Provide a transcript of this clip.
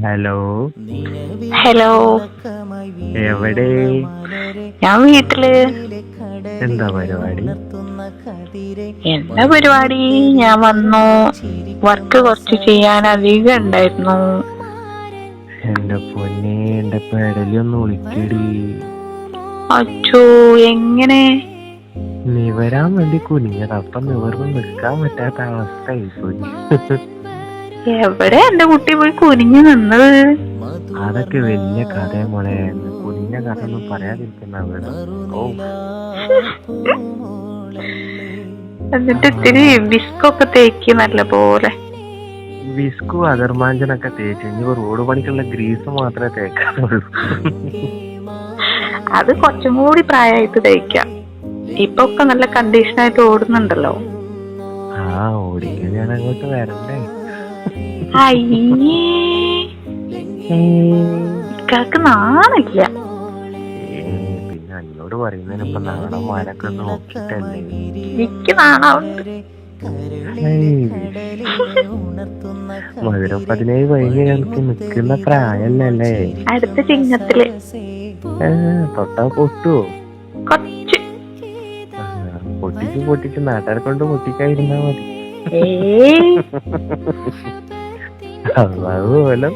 Hello. Hello. എവിടെ? ഞാൻ വീട്ടില്. എന്താ പരിപാടി? എന്താ പരിപാടി, ഞാൻ വന്നു. വർക്ക് കുറച്ച് ചെയ്യാൻ അധികം ഉണ്ടായിരുന്നു. എന്റെ പൊന്നെ, എന്റെ പെടലൊന്ന് വിളിക്കടി. അച്ചോ, എങ്ങനെ? നിവരാൻ വേണ്ടി കുനിഞ്ഞത്, അപ്പം നിവർന്ന് നിൽക്കാൻ പറ്റാത്ത അവസ്ഥയായി പോയി. എവിടെ എന്റെ കുട്ടി പോയി കുനിഞ്ഞു നിന്നത്? അതൊക്കെ വലിയ കഥ മോളെ. കുനിഞ്ഞ കഥ ഒന്നും പറയാതിരിക്കുന്ന അവിടെ. ഓ, എന്നിട്ട് ഇത്തിരി ബിസ്കൊക്കെ തേക്ക് നല്ല പോലെ. വിസ്കു അകർമാഞ്ചനൊക്കെ തേച്ച് ഇനി റോഡ് പണിക്കുള്ള ഗ്രീസ് മാത്രമേ തേക്കാറുള്ളൂ. അത് കുറച്ചും കൂടി പ്രായമായിട്ട് തേക്കാം. ഇപ്പൊ ഒക്കെ നല്ല കണ്ടീഷനായിട്ട് ഓടുന്നുണ്ടല്ലോ. ആ, ഓടിക്കാൻ ഞാൻ അങ്ങോട്ട് വരണ്ടേ? അയ്യേ, ഇക്കാക്ക് നാണില്ല. പിന്നെ എന്നോട് പറയുന്നതിനിപ്പോ നാടന്മാരൊക്കെ നോക്കിട്ടല്ലേ. എനിക്ക് നാണാവുണ്ട്. മധുരം 17 കഴിഞ്ഞ് ഞങ്ങൾക്ക് നിക്കുന്ന പ്രായല്ലേ? അടുത്ത ചിങ്ങത്തില് തൊട്ടാ പൊട്ടുവോ? കൊച്ച് പൊട്ടിച്ച് നാട്ടുകാരെ കൊണ്ട് പൊട്ടിക്കാതിരുന്നാ മതി. ഏ അതുപോലെ